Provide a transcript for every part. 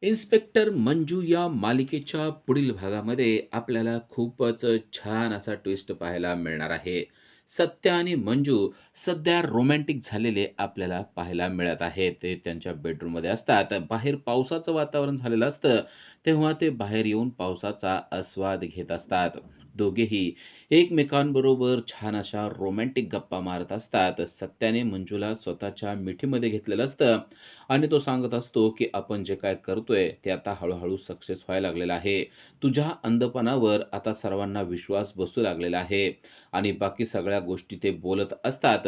Inspector Manju या मालिकेच्या पुढील भागामध्ये आपल्याला खूपच छान असा ट्विस्ट पाहायला मिळणार आहे. सत्य आणि मंजू सध्या रोमॅन्टिक झालेले आपल्याला पाहायला मिळत आहे. ते त्यांच्या बेडरूममध्ये असतात. बाहेर पावसाचं वातावरण झालेलं असतं. तेव्हा ते बाहेर येऊन पावसाचा आस्वाद घेत असतात. दोघेही एकमेकांबरोबर छान अशा रोमॅन्टिक गप्पा मारत असतात. सत्याने मंजूला स्वतःच्या मिठीमध्ये घेतलेलं असतं आणि तो सांगत असतो, की आपण जे काय करतोय ते आता हळू-हळू सक्सेस व्हायला लागलेलं आहे. तुझ्या अंधपणावर आता सर्वांना विश्वास बसू लागलेला आहे आणि बाकी सगळ्या गोष्टी ते बोलत असतात.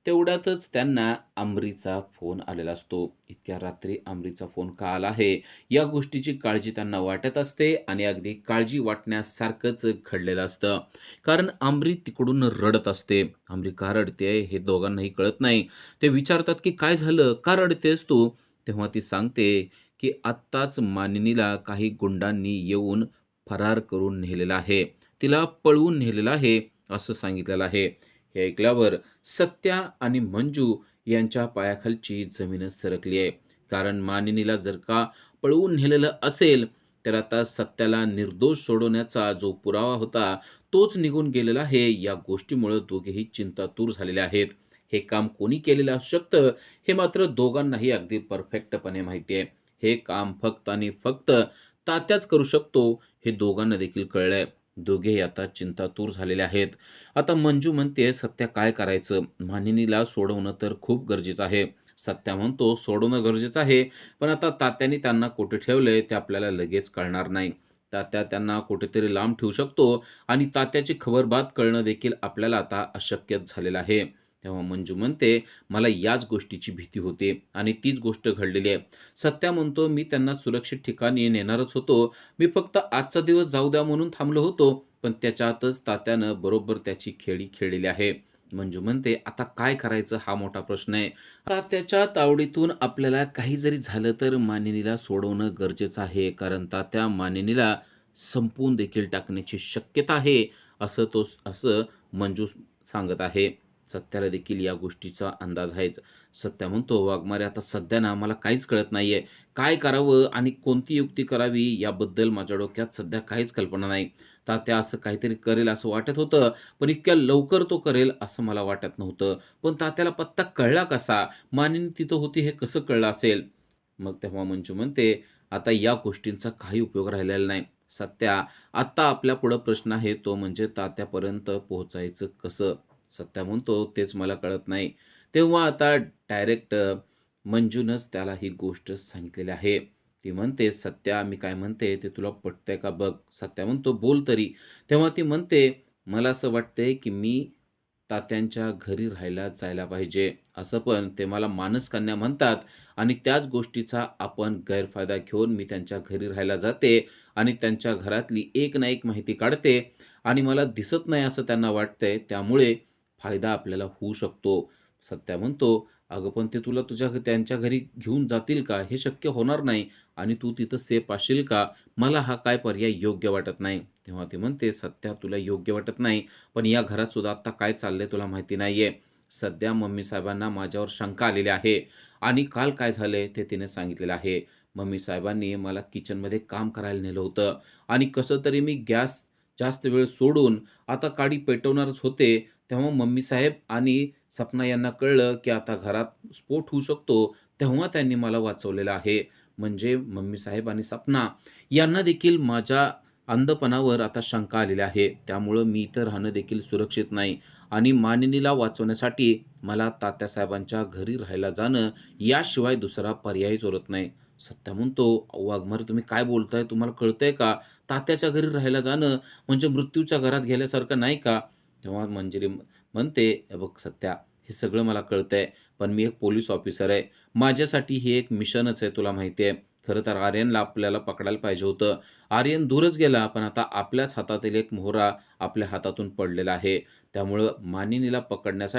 तेवढ्यातच त्यांना अमरीचा फोन आलेला असतो. इतक्या रात्री अमरीचा फोन का आला आहे, या गोष्टीची काळजी त्यांना वाटत असते आणि अगदी काळजी वाटण्यासारखंच घडलेलं असतं. कारण अमरी तिकडून रडत असते. अमरी का रडतेय हे दोघांनाही कळत नाही. ते विचारतात, की "काय झालं? का रडतेस तू?" तेव्हा ती सांगते, की "आत्ताच मानिनीला काही गुंडांनी येऊन फरार करून नेलेलं आहे. तिला पळवून नेलेलं आहे," असं सांगितलेलं आहे. हे ऐकल्यावर सत्या आणि मंजू यांच्या पायाखालची जमीनच सरकली आहे. कारण मानिनीला जर का पळवून नेलेलं असेल, तर आता सत्याला निर्दोष सोडवण्याचा जो पुरावा होता, तोच निघून गेलेला आहे. या गोष्टीमुळं दोघेही चिंतातूर झालेले आहेत. हे काम कोणी केलेलं असू शकतं, हे मात्र दोघांनाही अगदी परफेक्टपणे माहिती आहे. हे काम फक्त आणि फक्त तात्याच करू शकतो, हे दोघांना देखील कळलंय. दोघेही आता चिंतातूर झालेले आहेत. आता मंजू म्हणते, "सत्या काय करायचं? मानिनीला सोडवणं तर खूप गरजेचं आहे." सत्या म्हणतो, "सोडवणं गरजेचं आहे, पण आता तात्याने त्यांना कुठे ठेवलंय ते आपल्याला लगेच कळणार नाही. तात्या त्यांना कुठेतरी लांब ठेवू शकतो आणि तात्याची खबरबात कळणं देखील आपल्याला आता अशक्यच झालेलं आहे." तेव्हा मंजू म्हणते, "मला याच गोष्टीची भीती होते आणि तीच गोष्ट घडलेली आहे." सत्या म्हणतो, "मी त्यांना सुरक्षित ठिकाणी नेणारच होतो. मी फक्त आजचा दिवस जाऊ द्या म्हणून थांबलो होतो, पण त्याच्यातच तात्यानं बरोबर त्याची खेळी खेळलेली आहे." मंजू म्हणते, "आता काय करायचं हा मोठा प्रश्न आहे. तात्याच्या तावडीतून आपल्याला काही जरी झालं तर मानिनीला सोडवणं गरजेचं आहे. कारण तात्या मानिनीला संपवून देखील टाकण्याची शक्यता आहे." असं मंजू सांगत आहे. सत्याला देखील या गोष्टीचा अंदाज आहेच. सत्या म्हणतो, "वाघमारे आता सध्या ना मला काहीच कळत नाहीये. काय करावं आणि कोणती युक्ती करावी याबद्दल माझ्या डोक्यात सध्या काहीच कल्पना नाही. तात्या असं काहीतरी करेल असं वाटत होतं, पण इतक्या लवकर तो करेल असं मला वाटत नव्हतं. पण तात्याला पत्ता कळला कसा? मानिनी तिथं होती हे कसं कळलं असेल?" मग तेव्हा मंजू म्हणते, "आता या गोष्टींचा काही उपयोग राहिलेला नाही. सत्या, आत्ता आपल्यापुढं प्रश्न आहे तो म्हणजे तात्यापर्यंत पोहोचायचं कसं?" सत्या म्हणतो, "तेच मला कळत नाही." तेव्हा आता डायरेक्ट मंजूनच त्याला ही गोष्ट सांगितलेली आहे. ती म्हणते, "सत्या, मी काय म्हणते ते तुला पटतंय का बघ?" सत्या म्हणतो, "बोल तरी." तेव्हा ती म्हणते, "मला असं वाटतंय, की मी तात्यांच्या घरी राहायला जायला पाहिजे. असं पण ते मला मानसकन्या म्हणतात आणि त्याच गोष्टीचा आपण गैरफायदा घेऊन मी त्यांच्या घरी राहायला जाते आणि त्यांच्या घरातली एक ना एक माहिती काढते आणि मला दिसत नाही असं त्यांना वाटतंय. त्यामुळे फायदा आपल्याला होऊ शकतो." सत्या म्हणतो, "अगं पण ते तुला त्यांच्या घरी घेऊन जातील का? हे शक्य होणार नाही आणि तू तिथं सेफ असशील का? मला हा काय पर्याय योग्य वाटत नाही." तेव्हा ती म्हणते, "सत्या, तुला योग्य वाटत नाही, पण या घरात सुद्धा आत्ता काय चाललंय तुला माहिती नाहीये. सध्या मम्मी साहेबांना माझ्यावर शंका आलेली आहे आणि काल काय झालंय ते तिने सांगितलेलं आहे. मम्मी साहेबांनी मला किचनमध्ये काम करायला नेलं होतं आणि कसं तरी मी गॅस जास्त वेळ सोडून आता काडी पेटवणारच होते. तेव्हा मम्मी साहेब आणि सपना यांना कळलं, की आता घरात स्फोट होऊ शकतो. तेव्हा त्यांनी मला वाचवलेलं आहे. म्हणजे मम्मी साहेब आणि सपना यांना देखील माझ्या अंधपणावर आता शंका आलेली आहे. त्यामुळं मी इथं राहणं देखील सुरक्षित नाही आणि मानिनीला वाचवण्यासाठी मला तात्यासाहेबांच्या घरी राहायला जाणं याशिवाय दुसरा पर्यायच उरत नाही." सत्या म्हणतो, "अहो वाघमारे, तुम्ही काय बोलताय? तुम्हाला कळतंय का? तात्याच्या घरी राहायला जाणं म्हणजे मृत्यूच्या घरात गेल्यासारखं नाही का?" तेव्हा मंजिरी म्हणते, "हे बघ सत्या, हे सगळं मला कळतंय, पण मी एक पोलीस ऑफिसर आहे. माझ्यासाठी हे एक मिशनच आहे, तुला माहिती आहे. खरं तर आर्यनला आपल्याला पकडायला पाहिजे होतं. आर्यन दूरच गेला, पण आता आपल्याच हातातील एक मोहरा आपल्या हातातून पडलेला आहे. त्यामुळं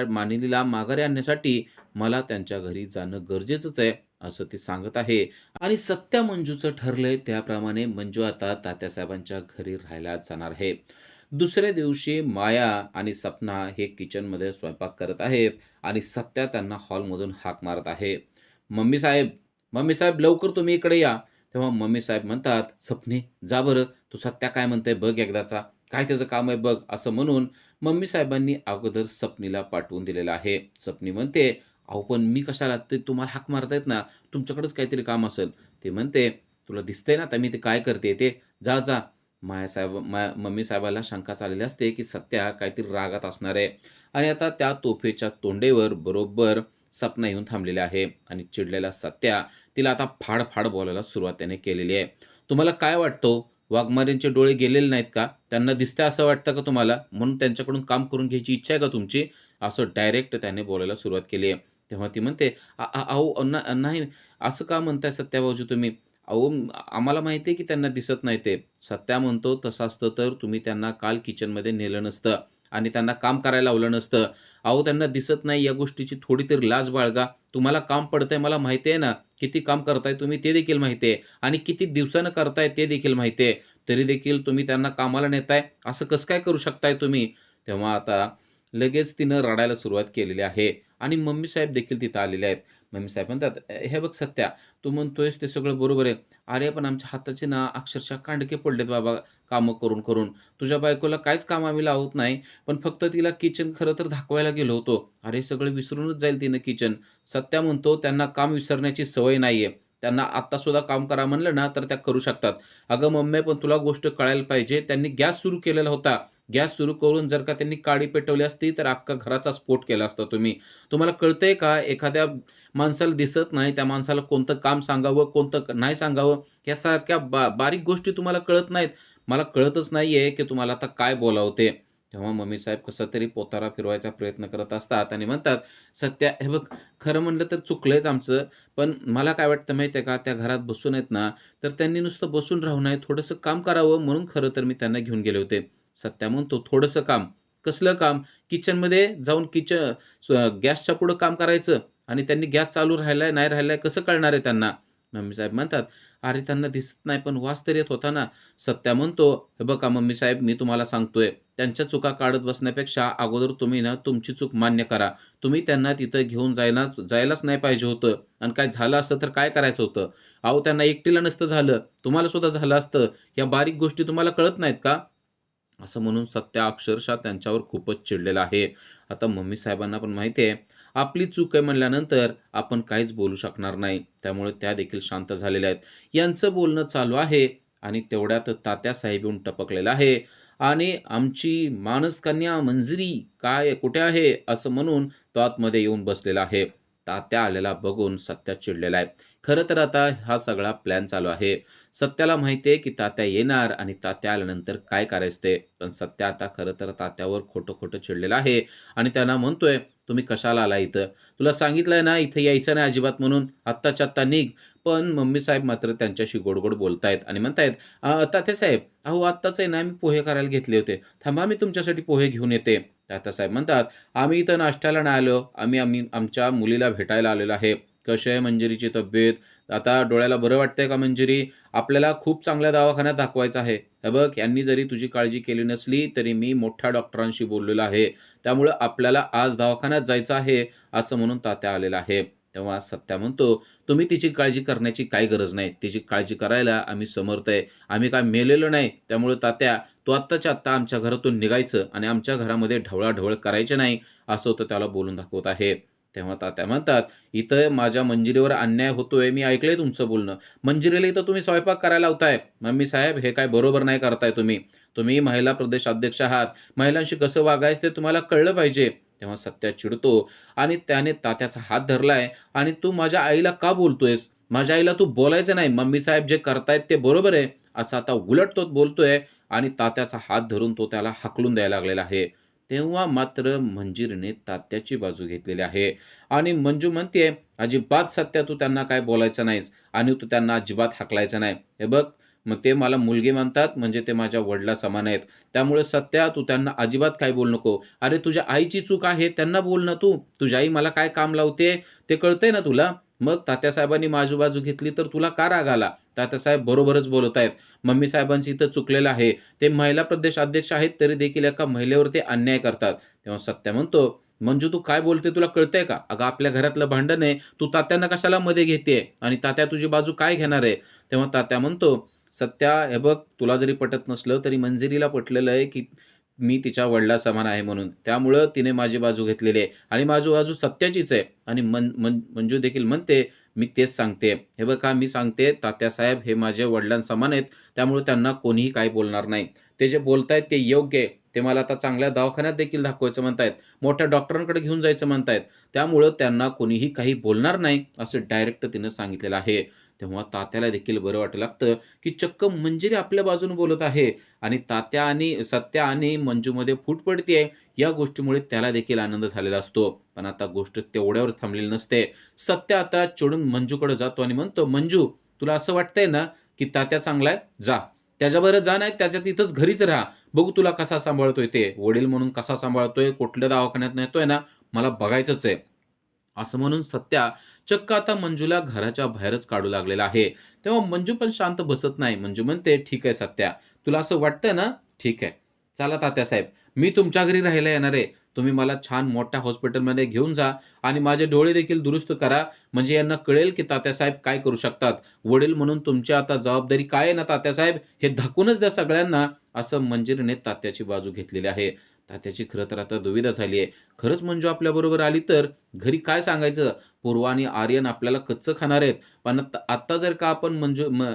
मानिनीला माघारी आणण्यासाठी मला त्यांच्या घरी जाणं गरजेचंच आहे." असं ती सांगत आहे आणि सत्या मंजूचं ठरलंय त्याप्रमाणे मंजू आता तात्यासाहेबांच्या घरी राहायला जाणार आहे. दुसऱ्या दिवशी माया आणि सपना हे किचनमध्ये स्वयंपाक करत आहेत आणि सत्या त्यांना हॉलमधून हाक मारत आहे. "मम्मी साहेब, मम्मी साहेब, लवकर तुम्ही इकडे या." तेव्हा मम्मी साहेब म्हणतात, "सपने जा बरं, तू सत्या काय म्हणतंय बघ एकदाचा. काय त्याचं काम आहे बघ." असं म्हणून मम्मी साहेबांनी अगोदर सपनीला पाठवून दिलेलं आहे. सपनी म्हणते, "अहो पण मी कशाला? ते तुम्हाला हाक मारतायत ना, तुमच्याकडेच काहीतरी काम असेल." ते म्हणते, "तुला दिसतंय ना आता मी ते काय करते ते. जा, जा." मम्मी साहेबाला शंकाच आलेली असते, की सत्या काहीतरी रागात असणार आहे आणि आता त्या तोफेच्या तोंडेवर बरोबर सपना येऊन थांबलेली आहे आणि चिडलेला सत्या तिला आता फाड-फाड बोलायला सुरुवात त्याने केलेली आहे. "तुम्हाला काय वाटतं हो? वाघमारेंचे डोळे गेलेले नाहीत का? त्यांना दिसतंय असं वाटतं का तुम्हाला? म्हणून त्यांच्याकडून काम करून घ्यायची इच्छा आहे का तुमची?" असं डायरेक्ट त्याने बोलायला सुरुवात केली आहे. तेव्हा ती म्हणते, अहो नाही असं का म्हणताय सत्या भाऊजी तुम्ही? अहो आम्हाला माहिती आहे की त्यांना दिसत नाही ते." सत्या म्हणतो, "तसं असतं तर तुम्ही त्यांना काल किचनमध्ये नेलं नसतं आणि त्यांना काम करायला लावलं नसतं. अहो त्यांना दिसत नाही या गोष्टीची थोडी तरी लाज बाळगा. तुम्हाला काम पडतंय मला माहिती आहे ना. किती काम करताय तुम्ही ते देखील माहिती आहे आणि किती दिवसानं करताय ते देखील माहिती आहे. तरी देखील तुम्ही त्यांना कामाला नेताय. असं कसं काय करू शकताय तुम्ही?" तेव्हा आता लगेच तिनं रडायला सुरुवात केलेली आहे आणि मम्मी साहेब देखील तिथं आलेले आहेत. मम्मी साहेब म्हणतात, "हे बघ सत्या, तू म्हणतोयस ते सगळं बरोबर आहे. अरे पण आमच्या हाताचे ना अक्षरशः कांडके पडलेत बाबा कामं करून. तुझ्या बायकोला काहीच काम आम्ही लावत नाही. पण फक्त तिला किचन खरं तर दाखवायला गेलो होतो. अरे सगळं विसरूनच जाईल तिनं किचन." सत्या म्हणतो, "त्यांना काम विसरण्याची सवय नाहीये. त्यांना आत्तासुद्धा काम करा म्हणलं ना, तर त्या करू शकतात." "अगं मम्मी, पण तुला गोष्ट कळायला पाहिजे. त्यांनी गॅस सुरू केलेला होता. गॅस सुरू करून जर का त्यांनी काडी पेटवली असती, तर अख्खा घराचा स्फोट केला असता तुम्ही. तुम्हाला कळतंय का? एखाद्या माणसाला दिसत नाही, त्या माणसाला कोणतं काम सांगावं, कोणतं नाही सांगावं, यासारख्या बारीक गोष्टी तुम्हाला कळत नाहीत. मला कळतच नाहीये, की तुम्हाला आता काय बोलावं ते." तेव्हा मम्मी साहेब कसा तरी पोतारा फिरवायचा प्रयत्न करत असतात आणि म्हणतात, "सत्या, हे बघ, खरं म्हणलं तर चुकलंयच आमचं. पण मला काय वाटतं माहिती आहे का, त्या घरात बसून आहेत ना, तर त्यांनी नुसतं बसून राहू नये, थोडंसं काम करावं म्हणून खरं तर मी त्यांना घेऊन गेले होते." सत्या म्हणतो, "थोडंसं काम? कसलं काम? किचनमध्ये जाऊन गॅसच्या पुढं काम करायचं आणि त्यांनी गॅस चालू राहिलाय, नाही राहिलाय कसं कळणार आहे त्यांना?" मम्मी साहेब म्हणतात, "अरे त्यांना दिसत नाही, पण वास तर येत होता ना." सत्या म्हणतो, "हे बघा मम्मी साहेब, मी तुम्हाला सांगतोय, त्यांच्या चुका काढत बसण्यापेक्षा अगोदर तुम्ही ना तुमची चूक मान्य करा. तुम्ही त्यांना तिथं घेऊन जायलाच नाही पाहिजे होतं आणि काय झालं असतं तर काय करायचं होतं? अहो त्यांना एकटीला नसतं झालं, तुम्हाला सुद्धा झालं असतं. या बारीक गोष्टी तुम्हाला कळत नाहीत का?" असं म्हणून सत्या अक्षरशः त्यांच्यावर खूपच चिडलेला आहे. आता मम्मी साहेबांना पण माहिती आहे, आपली चूक आहे म्हणल्यानंतर आपण काहीच बोलू शकणार नाही. त्यामुळे त्या देखील शांत झालेल्या आहेत. यांचं बोलणं चालू आहे आणि तेवढ्यात तात्यासाहेब येऊन टपकलेला आहे आणि "आमची मानसकन्या मंजिरी काय कुठे आहे?" असं म्हणून तो आतमध्ये येऊन बसलेला आहे. तात्या आलेला बघून सत्या चिडलेला आहे. खरं तर आता हा सगळा प्लॅन चालू आहे. सत्याला माहिती आहे, की तात्या येणार आणि तात्या आल्यानंतर काय करायचं ते. पण सत्या आता खरं तर तात्यावर खोटं-खोटं चिडलेला आहे आणि त्यांना म्हणतोय, "तुम्ही कशाला आला इथं? तुला सांगितलंय ना, इथं यायचं नाही अजिबात म्हणून. आत्ताच्या आत्ता निघ." पण मम्मी साहेब मात्र त्यांच्याशी गोड-गोड बोलतायत आणि म्हणतायत, तात्यासाहेब, अहो आत्ताच आहे ना, मी पोहे करायला घेतले होते. थांबा, मी तुमच्यासाठी पोहे घेऊन येते." तात्यासाहेब म्हणतात, "आम्ही इथं नाश्त्याला नाही आलो. आम्ही आम्ही आमच्या मुलीला भेटायला आलेलो आहे. कशी आहे मंजिरीची तब्येत? आता डोळ्याला बरं वाटतंय का मंजिरी? आपल्याला खूप चांगल्या दवाखान्यात दाखवायचं आहे. हे बघ, यांनी जरी तुझी काळजी केली नसली, तरी मी मोठ्या डॉक्टरांशी बोललेलो आहे. त्यामुळं आपल्याला आज दवाखान्यात जायचं आहे." असं म्हणून तात्या आलेला आहे. तेव्हा सत्या म्हणतो, "तुम्ही तिची काळजी करण्याची काही गरज नाही. तिची काळजी करायला आम्ही समर्थ आहे. आम्ही काय मेलेलो नाही. त्यामुळे तात्या, तू आत्ताच्या आत्ता आमच्या घरातून निघायचं आणि आमच्या घरामध्ये ढवळाढवळ करायची नाही." असं तो त्याला बोलून दाखवत आहे. तेव्हा तात्या म्हणतात, "इथं माझ्या मंजिरीवर अन्याय होतोय. मी ऐकलंय तुमचं बोलणं. मंजिरीला इथं तुम्ही स्वयंपाक करायला लावताय. मम्मी साहेब, हे काय बरोबर नाही करताय तुम्ही. तुम्ही महिला प्रदेश अध्यक्ष आहात. महिलांशी कसं वागायचं ते तुम्हाला कळलं पाहिजे." तेव्हा सत्या चिडतो आणि त्याने तात्याचा हात धरलाय आणि "तू माझ्या आईला का बोलतोयस? माझ्या आईला तू बोलायचं नाही. मम्मी साहेब जे करतायत ते बरोबर आहे." असं आता उलट तो बोलतोय आणि तात्याचा हात धरून तो त्याला हाकलून द्यायला लागलेला आहे. तेव्हा मात्र मंजिरीने तात्याची बाजू घेतलेली आहे आणि मंजू म्हणतेय, "अजिबात सत्या तू त्यांना काय बोलायचं नाहीस आणि तू त्यांना अजिबात हाकलायचं नाही. हे बघ, मग ते मला मुलगी मानतात म्हणजे ते माझ्या वडिलांसमान आहेत. त्यामुळे सत्या तू त्यांना अजिबात काही बोलू नको. अरे तुझ्या आईची चूक आहे त्यांना बोल ना तू. तुझी आई मला काय काम लावते ते कळतंय ना तुला?" मग तात्यासाहेबांनी माझी बाजू घेतली तर तुला का राग आला? तात्यासाहेब बरोबरच बोलत आहेत. मम्मी साहेबांचं इथं चुकलेलं आहे. ते महिला प्रदेश अध्यक्ष आहेत तरी देखील एका महिलेवरती अन्याय करतात. तेव्हा सत्या म्हणतो, मंजू तू काय बोलते तुला कळतंय का? अगं आपल्या घरातलं भांडण आहे. तू तात्यांना कशाला मध्ये घेतेय आणि तात्या तुझी बाजू काय घेणार आहे?" तेव्हा तात्या म्हणतो, "सत्या हे बघ तुला जरी पटत नसलं तरी मंजिरीला पटलेलं आहे, की मी तिच्या वडिलांसमान आहे म्हणून. त्यामुळं तिने माझी बाजू घेतलेली आहे आणि माझी बाजू सत्याचीच आहे." आणि मंजू देखील म्हणते, "मी तेच सांगते. हे बघा मी सांगते तात्यासाहेब हे माझे वडिलांसमान आहेत. त्यामुळे त्यांना कोणीही काही बोलणार नाही. ते जे बोलतायत ते योग्य आहे. ते मला आता चांगल्या दवाखान्यात देखील दाखवायचं म्हणतायत. मोठ्या डॉक्टरांकडे घेऊन जायचं म्हणतायत. त्यामुळं त्यांना कोणीही काही बोलणार नाही, असं डायरेक्ट तिनं सांगितलेलं आहे. तेव्हा तात्याला देखील बरं वाटायला लागतं, की चक्क मंजिरी आपल्या बाजूने बोलत आहे आणि तात्या आणि सत्या आणि मंजूमध्ये फूट पडतीये, या गोष्टीमुळे त्याला देखील आनंद झालेला असतो. पण आता गोष्ट तेवढ्यावर थांबलेली नसते. सत्या आता चिडून मंजूकडे जातो आणि म्हणतो, "मंजू, तुला असं वाटतंय ना, की तात्या चांगला आहे? जा. त्याच्याबरोबर जा, नाही त्याच्या तिथंच घरीच राहा. बघू तुला कसा सांभाळतोय ते. वडील म्हणून कसा सांभाळतोय, कुठल्या दवाखान्यात नेतोय ना, मला बघायचंच आहे." असं म्हणून सत्या चक्क आता मंजूला घराच्या बाहेरच काढू लागलेला आहे. तेव्हा मंजू पण शांत बसत नाही. मंजू म्हणते, "ठीक आहे सत्या, तुला असं वाटतंय ना? ठीक आहे. चला तात्यासाहेब, मी तुमच्या घरी राहायला येणार आहे. तुम्ही मला छान मोठ्या हॉस्पिटलमध्ये घेऊन जा आणि माझे डोळे देखील दुरुस्त करा. म्हणजे यांना कळेल की तात्यासाहेब काय करू शकतात. वडील म्हणून तुमची आता जबाबदारी काय आहे ना तात्यासाहेब, हे दाखवूनच द्या सगळ्यांना." असं मंजिरीने तात्याची बाजू घेतलेली आहे. तात्याची खरं तर आता दुविधा झाली आहे. खरंच मंजू आपल्याबरोबर आली तर घरी काय सांगायचं? पूर्वा आणि आर्यन आपल्याला कच्चं खाणार आहेत. पण आत्ता जर का आपण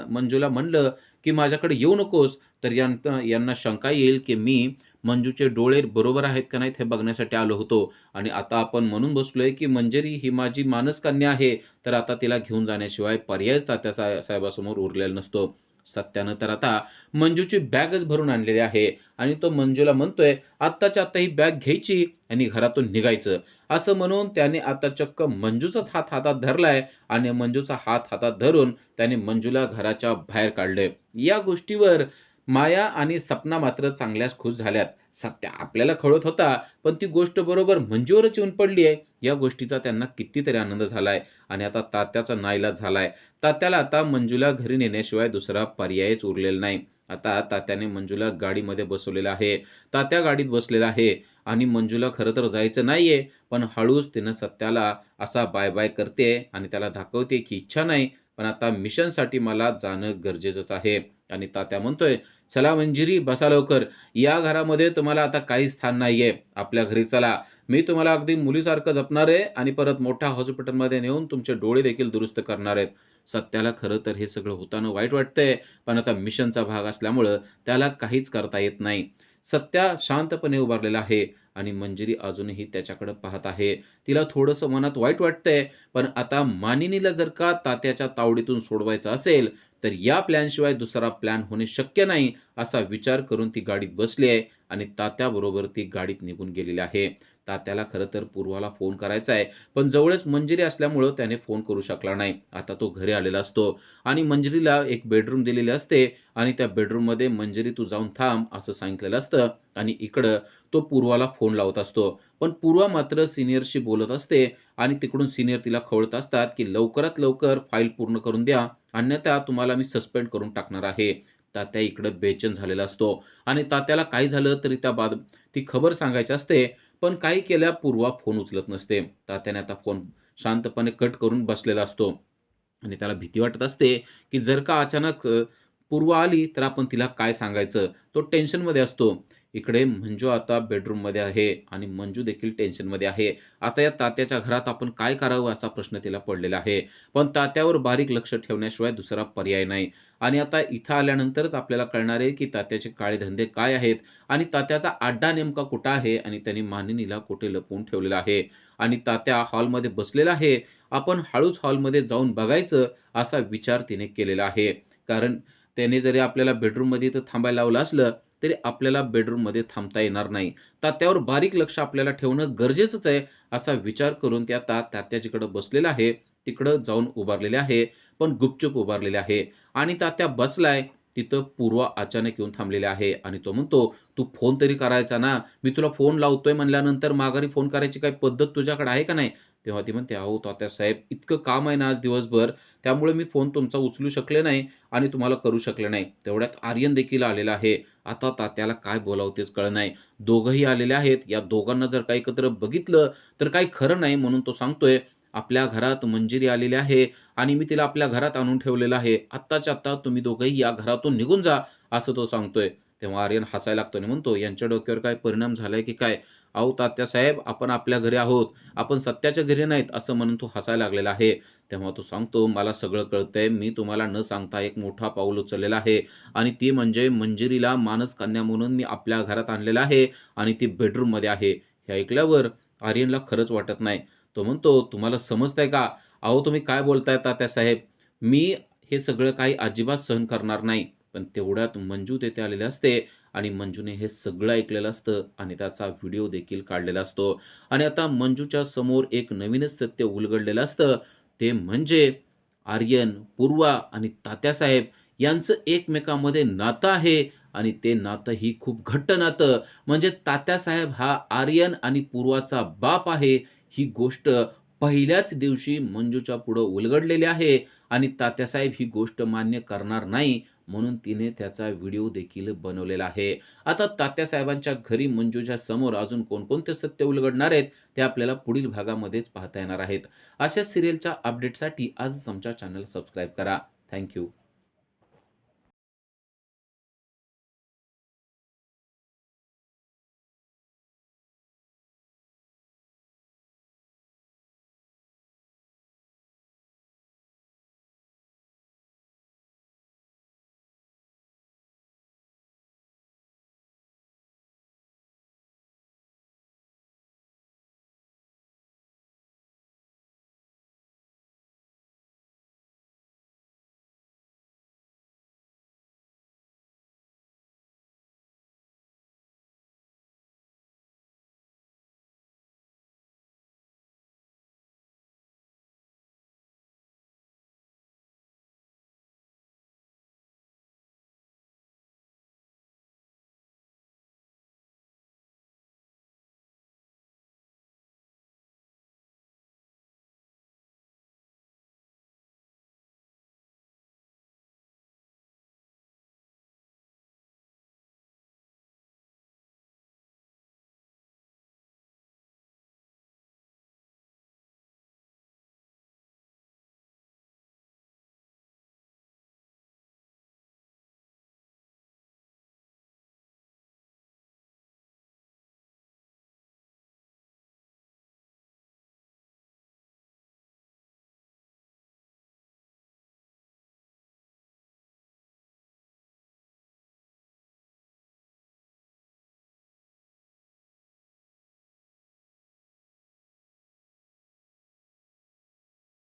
मंजूला म्हणलं, की माझ्याकडे येऊ नकोस, तर यांना यांना शंका येईल, की मी मंजूचे डोळे बरोबर आहेत का नाहीत हे बघण्यासाठी आलो होतो. आणि आता आपण म्हणून बसलोय, की मंजिरी ही माझी मानसकन्या आहे. तर आता तिला घेऊन जाण्याशिवाय पर्यायच तात्या साहेबासमोर उरलेला नसतो. सत्यानं तर आता मंजूची बॅगच भरून आणलेली आहे आणि तो मंजूला म्हणतोय, "आत्ताच्या आत्ता ही बॅग घ्यायची आणि घरातून निघायचं." असं म्हणून त्याने आता चक्क मंजूचाच हात हातात धरलाय आणि मंजूचा हात हातात धरून त्याने मंजूला घराच्या बाहेर काढलंय. या गोष्टीवर माया आणि सपना मात्र चांगल्याच खुश झाल्यात. सत्या आपल्याला कळत होता, पण ती गोष्ट बरोबर मंजूवरच येऊन पडली आहे. या गोष्टीचा त्यांना कितीतरी आनंद झालाय आणि आता तात्याचा नाईलाज झालाय. तात्याला आता मंजूला घरी नेण्याशिवाय दुसरा पर्यायच उरलेला नाही. आता तात्याने मंजूला गाडीमध्ये बसवलेलं आहे. तात्या गाडीत बसलेला आहे आणि मंजूला खरं तर जायचं नाहीये, पण हळूच तिनं सत्याला असा बाय-बाय करते आणि त्याला दाखवते, की इच्छा नाही, पण आता मिशनसाठी मला जाणं गरजेचंच आहे. आणि तात्या म्हणतोय, "चला मंजिरी बसा लवकर. या घरामध्ये तुम्हाला आता काहीच स्थान नाहीये. आपल्या घरी चला. मी तुम्हाला अगदी मुलीसारखं जपणार आहे आणि परत मोठ्या हॉस्पिटलमध्ये नेऊन तुमचे डोळे देखील दुरुस्त करणार आहेत." सत्याला खरं तर हे सगळं होताना वाईट वाटतंय, पण आता मिशनचा भाग असल्यामुळं त्याला काहीच करता येत नाही. सत्या शांतपणे उभारलेला आहे आणि मंजिरी अजूनही त्याच्याकडे पाहत आहे. तिला थोडंसं मनात वाईट वाटतंय, पण आता मानिनीला जर का तात्याच्या तावडीतून सोडवायचं असेल, तर या प्लॅनशिवाय दुसरा प्लॅन होणे शक्य नाही, असा विचार करून ती गाडीत बसली आहे आणि तात्याबरोबर ती गाडीत निघून गेलेली आहे. तात्याला खरं तर पूर्वाला फोन करायचा आहे, पण जवळच मंजिरी असल्यामुळं त्याने फोन करू शकला नाही. आता तो घरी आलेला असतो आणि मंजिरीला एक बेडरूम दिलेली असते आणि त्या बेडरूममध्ये "मंजिरी तू जाऊन थांब" असं सांगितलेलं असतं आणि इकडं तो पूर्वाला फोन लावत असतो. पण पूर्वा मात्र सीनियरशी बोलत असते आणि तिकडून सीनियर तिला खवळत असतात, की "लवकरात लवकर फाईल पूर्ण करून द्या, अन्यथा तुम्हाला मी सस्पेंड करून टाकणार आहे." तात्या इकडं बेचैन झालेला असतो आणि तात्याला काही झालं तरी ती खबर सांगायची असते, पण काही केल्या पूर्वा फोन उचलत नसते. तात्याने आता फोन शांतपणे कट करून बसलेला असतो आणि त्याला भीती वाटत असते, की जर का अचानक पूर्वा आली, तर आपण तिला काय सांगायचं? तो टेन्शनमध्ये असतो. इकडे मंजू आता बेडरूममध्ये आहे आणि मंजू देखील टेन्शनमध्ये आहे. आता या तात्याच्या घरात आपण काय करावं असा प्रश्न तिला पडलेला आहे. पण तात्यावर बारीक लक्ष ठेवण्याशिवाय दुसरा पर्याय नाही. आणि आता इथं आल्यानंतरच आपल्याला कळणार आहे, की तात्याचे काळे धंदे काय आहेत आणि तात्याचा अड्डा नेमका कुठं आहे आणि त्याने मानिनीला कुठे लपवून ठेवलेला आहे. आणि तात्या हॉलमध्ये बसलेला आहे. आपण हळूच हॉलमध्ये जाऊन बघायचं असा विचार तिने केलेला आहे. कारण त्याने जरी आपल्याला बेडरूममध्ये इथं थांबायला लावलं असलं, तरी आपल्याला बेडरूममध्ये थांबता येणार नाही. तात्यावर बारीक लक्ष आपल्याला ठेवणं गरजेचंच आहे, असा विचार करून ते आता तात्या जिकडं बसलेला आहे, तिकडं जाऊन उभारलेले आहे, पण गुपचूप उभारलेले आहे. आणि तात्या बसलाय, तिथं पूर्वा अचानक येऊन थांबलेला आहे आणि तो म्हणतो, "तू फोन तरी करायचा ना? मी तुला फोन लावतोय म्हणल्यानंतर माघारी फोन करायची काही पद्धत तुझ्याकडे आहे का नाही?" तेव्हा ती म्हणते, "अहो तात्यासाहेब, इतकं काम आहे ना आज दिवसभर, त्यामुळे मी फोन तुमचा उचलू शकले नाही आणि तुम्हाला करू शकले नाही." तेवढ्यात आर्यन देखील आलेला आहे. आता तात्याला काय बोलावं तेच कळेना नाही. दोघंही आलेले आहेत. या दोघांना जर का एकत्र बघितलं, तर काही खरं नाही. म्हणून तो सांगतोय, "आपल्या घरात मंजिरी आलेली आहे आणि मी तिला आपल्या घरात आणून ठेवलेलं आहे. आत्ताच्या आत्ता तुम्ही दोघंही या घरातून निघून जा." असं तो सांगतोय. तेव्हा आर्यन हसायला लागतो आणि म्हणतो, "यांच्या डोक्यावर काय परिणाम झालाय की काय? अहो तात्यासाहेब, आपण आपल्या घरी आहोत. आपण सत्याच्या घरी नाहीत." असं म्हणून तो हसायला लागलेला आहे. तेव्हा तो सांगतो, "मला सगळं कळतंय. मी तुम्हाला न सांगता एक मोठा पाऊल उचललेला आहे आणि ती म्हणजे मंजिरीला मानस कन्या म्हणून मी आपल्या घरात आणलेलं आहे आणि ती बेडरूममध्ये आहे." हे ऐकल्यावर आर्यनला खरंच वाटत नाही. तो म्हणतो, "तुम्हाला समजतंय का? अहो तुम्ही काय बोलताय तात्यासाहेब? मी हे सगळं काही अजिबात सहन करणार नाही." पण तेवढ्यात मंजू तेथे आलेली असते आणि मंजूने हे सगळं ऐकलेलं असतं आणि त्याचा व्हिडिओ देखील काढलेला असतो. आणि आता मंजूच्या समोर एक नवीनच सत्य उलगडलेलं असतं. ते म्हणजे आर्यन, पूर्वा आणि तात्यासाहेब यांचं एकमेकांमध्ये नातं आहे आणि ते नातं ही खूप घट्ट नातं. म्हणजे तात्यासाहेब हा आर्यन आणि पूर्वाचा बाप आहे. ही गोष्ट पहिल्याच दिवशी मंजूच्या पुढं उलगडलेली आहे आणि तात्यासाहेब ही गोष्ट मान्य करणार नाही, म्हणून तिने त्याचा व्हिडिओ देखील बनवलेला आहे. आता तात्यासाहेबांच्या घरी मंजूच्या समोर अजून कोणकोणते सत्य उलगडणार आहेत, ते आपल्याला पुढील भागामध्येच पाहता येणार आहेत. अशा सीरियलच्या अपडेटसाठी आजच आमच्या चॅनल सबस्क्राईब करा. थँक